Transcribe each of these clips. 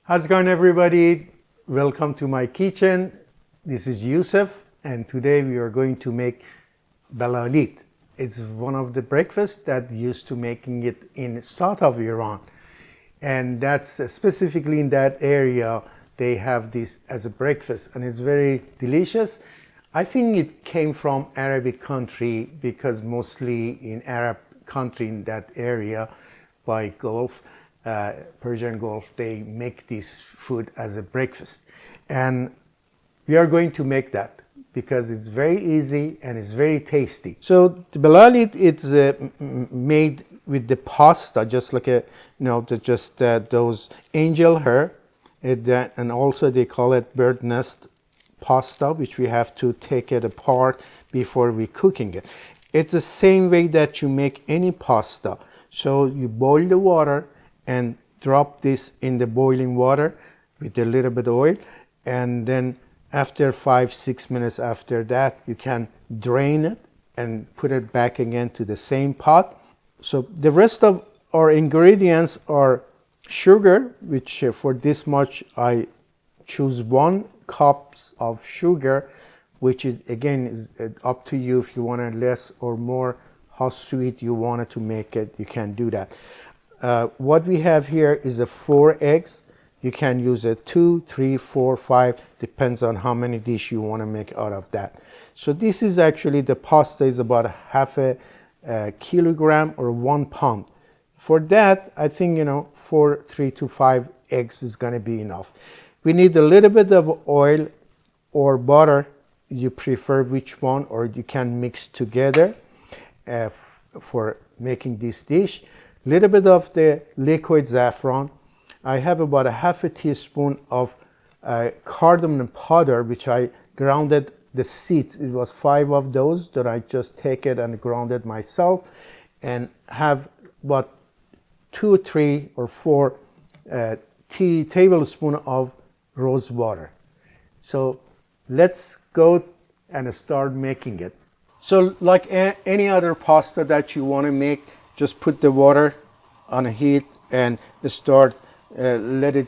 How's it going, everybody? Welcome to my kitchen. This is Yousef, and today we are going to make Balaleet. It's one of the breakfasts that used to making it in south of Iran, and that's specifically in that area they have this as a breakfast, and it's very delicious. I think it came from Arabic country because mostly in Arab country in that area by Gulf, Persian Gulf, they make this food as a breakfast. And we are going to make that because it's very easy and it's very tasty. So the Balaleet, it's made with the pasta, just like those angel hair. And also they call it bird nest pasta, which we have to take it apart before we cooking it. It's the same way that you make any pasta. So you boil the water and drop this in the boiling water with a little bit of oil, and then after 5-6 minutes after that you can drain it and put it back again to the same pot. So the rest of our ingredients are sugar, which for this much I choose 1 cup of sugar, which is again is up to you. If you want it less or more, how sweet you want it to make it, you can do that. What we have here is 4 eggs. You can use 2, 3, 4, 5, depends on how many dish you want to make out of that. So this is actually, the pasta is about half a kilogram or 1 pound. For that, I think 3 to 5 eggs is going to be enough. We need a little bit of oil or butter, you prefer which one, or you can mix together for making this dish. Little bit of the liquid saffron. I have about 1/2 teaspoon of cardamom powder, which I grounded the seeds. It was 5 of those that I just take it and grounded myself, and have about 2, 3, or 4 tablespoons of rose water. So let's go and start making it. So like any other pasta that you want to make, just put the water on a heat and let it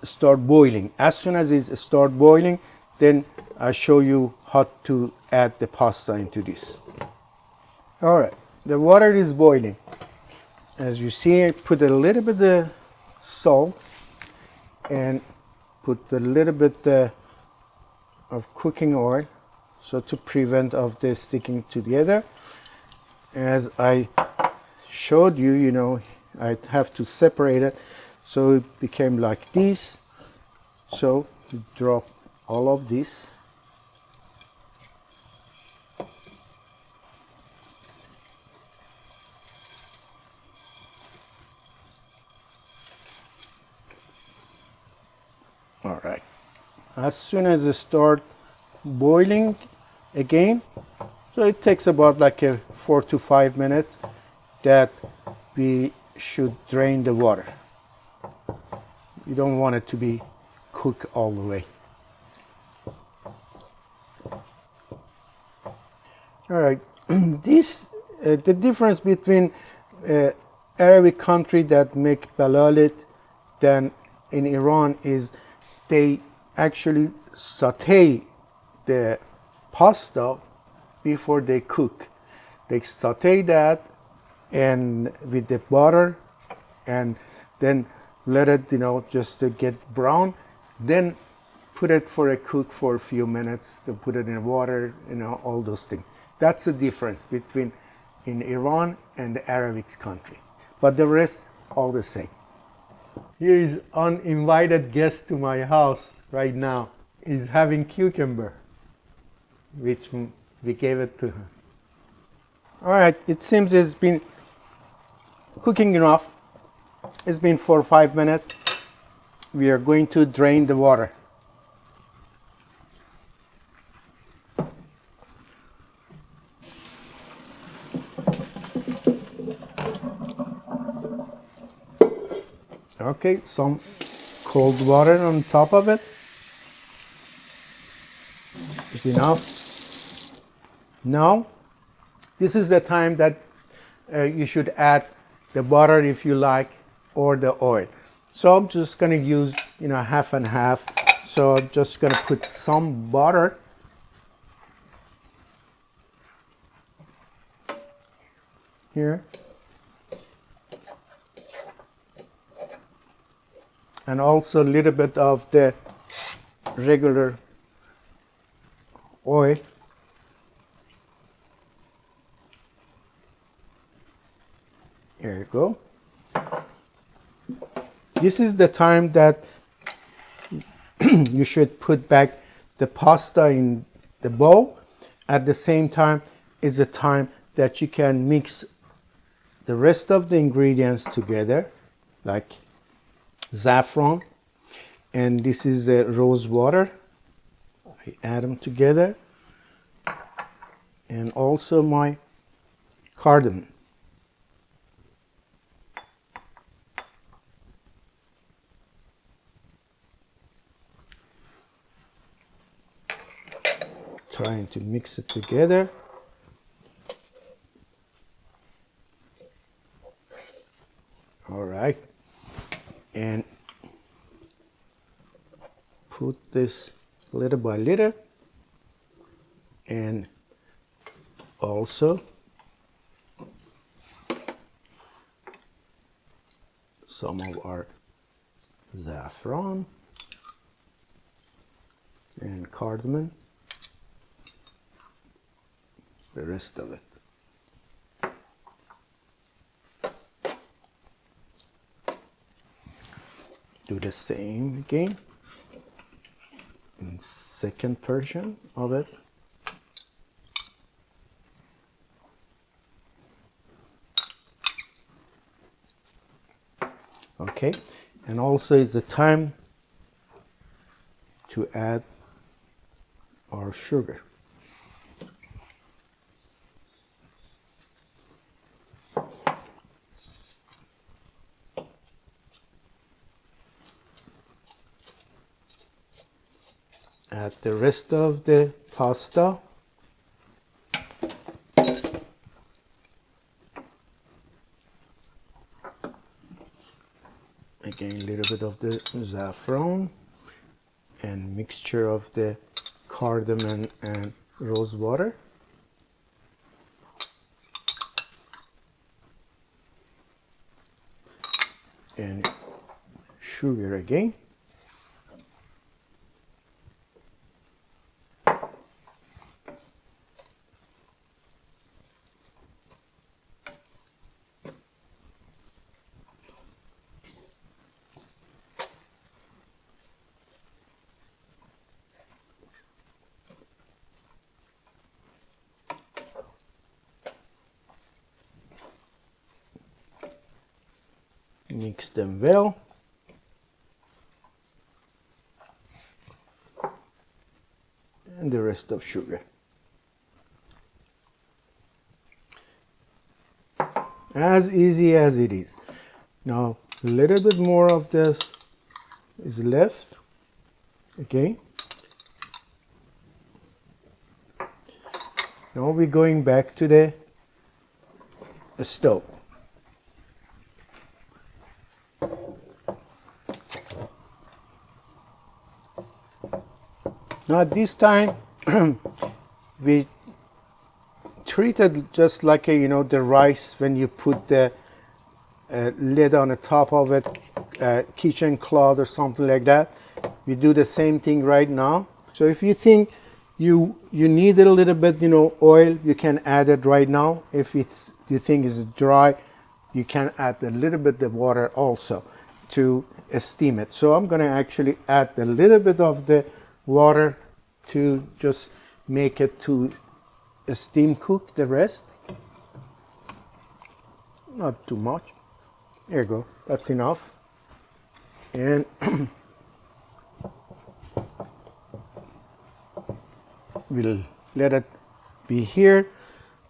start boiling. As soon as it start boiling, then I'll show you how to add the pasta into this. All right, the water is boiling. As you see, I put a little bit of salt and put a little bit of cooking oil, so to prevent of this sticking together. As I showed you, I have to separate it, so it became like this. So you drop all of this. All right. As soon as it start boiling again, so it takes about like 4 to 5 minutes that we should drain the water. You don't want it to be cooked all the way. All right, the difference between Arabic country that make Balaleet than in Iran is they actually saute the pasta before they cook. They saute that and with the butter, and then let it just to get brown, then put it for a cook for a few minutes, to put it in water, all those things. That's the difference between in Iran and the Arabic country, but the rest all the same. Here is uninvited guest to my house right now. He's having cucumber, which we gave it to him. All right, it seems it's been cooking enough. It's been 4 or 5 minutes. We are going to drain the water. Okay, some cold water on top of it is enough. Now, this is the time that you should add the butter if you like, or the oil. So I'm just going to use half and half. So I'm just gonna put some butter. Here. And also a little bit of the regular oil. Here you go. This is the time that you should put back the pasta in the bowl. At the same time is the time that you can mix the rest of the ingredients together, like saffron, and this is rose water. I add them together, and also my cardamom. Trying to mix it together. All right, and put this little by little, and also some of our saffron and cardamom, the rest of it. Do the same again in second portion of it. Okay, and also is the time to add our sugar. Add the rest of the pasta. Again, a little bit of the saffron and mixture of the cardamom and rose water. And sugar again. Mix them well. And the rest of sugar. As easy as it is. Now a little bit more of this is left. Okay. Now we're going back to the stove. Now this time we treat it just like the rice when you put the lid on the top of it, kitchen cloth or something like that. We do the same thing right now. So if you think you need a little bit oil, you can add it right now. If you think it's dry, you can add a little bit of water also to steam it. So I'm going to actually add a little bit of the water to just make it to steam cook the rest. Not too much. There you go. That's enough. And we'll let it be here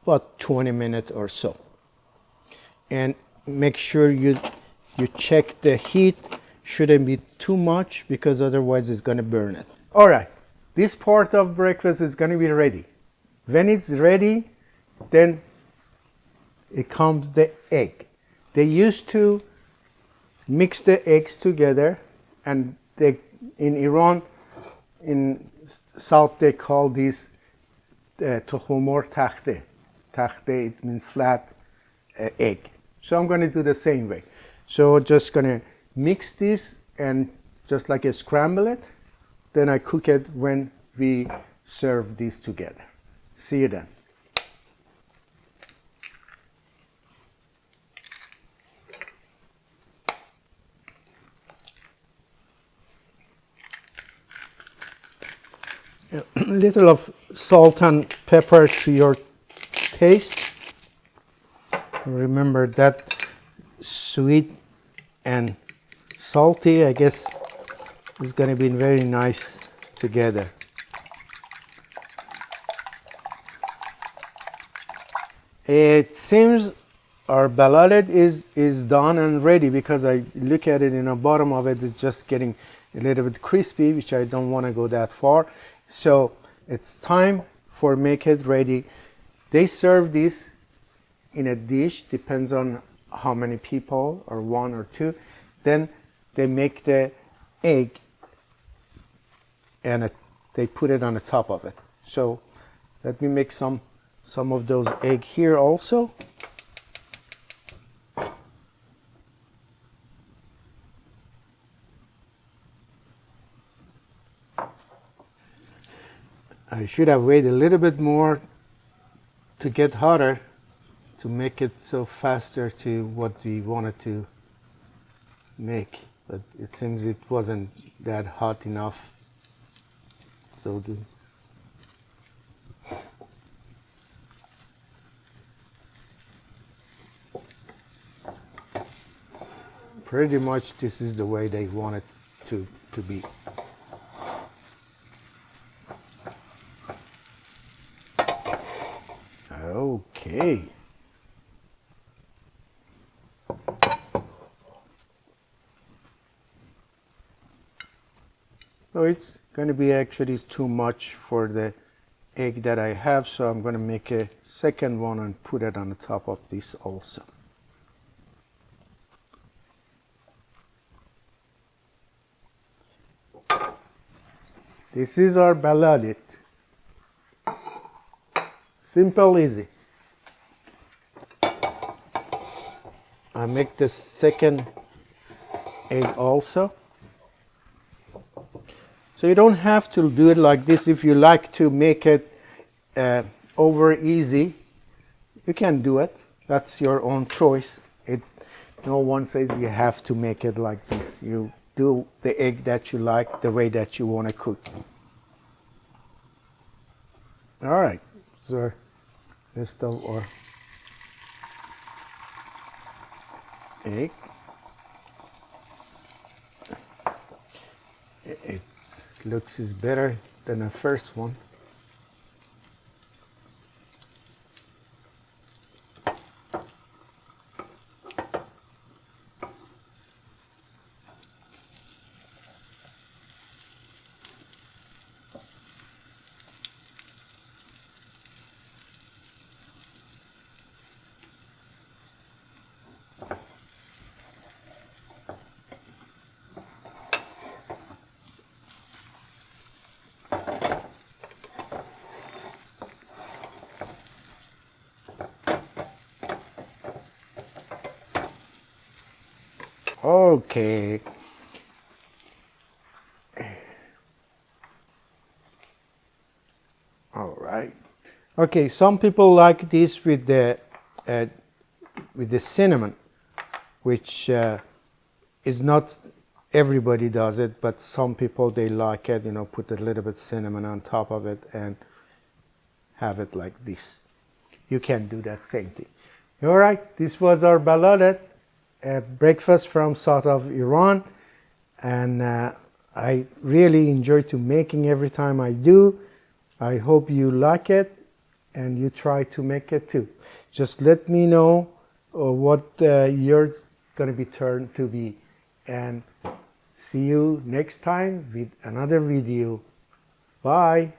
about 20 minutes or so. And make sure you check the heat. Shouldn't be too much because otherwise it's going to burn it. All right, this part of breakfast is going to be ready. When it's ready, then it comes the egg. They used to mix the eggs together and in Iran, in south, they call this tokhumor takhte. Takhte, it means flat egg. So I'm going to do the same way. So just going to mix this and just like a scramble it. Then I cook it when we serve these together. See you then. A little of salt and pepper to your taste. Remember that sweet and salty, I guess, is going to be very nice together. It seems our balalet is done and ready, because I look at it in the bottom of it, it's just getting a little bit crispy, which I don't want to go that far. So it's time for make it ready. They serve this in a dish, depends on how many people, or one or two. Then they make the egg and they put it on the top of it. So let me make some of those egg here also. I should have waited a little bit more to get hotter to make it so faster to what we wanted to make, but it seems it wasn't that hot enough. So good. Pretty much this is the way they want it to be. Okay. So it's going to be actually too much for the egg that I have, so I'm going to make a second one and put it on the top of this also. This is our balalet. Simple, easy. I make the second egg also. So you don't have to do it like this. If you like to make it over easy, you can do it. That's your own choice. No one says you have to make it like this. You do the egg that you like, the way that you want to cook. All right, so rest of our egg. It looks is better than the first one. Okay. All right. Okay, some people like this with the cinnamon, which is not everybody does it, but some people they like it. You know, put a little bit cinnamon on top of it and have it like this. You can do that same thing. All right. This was our balalet. Breakfast from south of Iran, and I really enjoy to making every time I do. I hope you like it and you try to make it too. Just let me know what yours going to be turned to be, and see you next time with another video. Bye.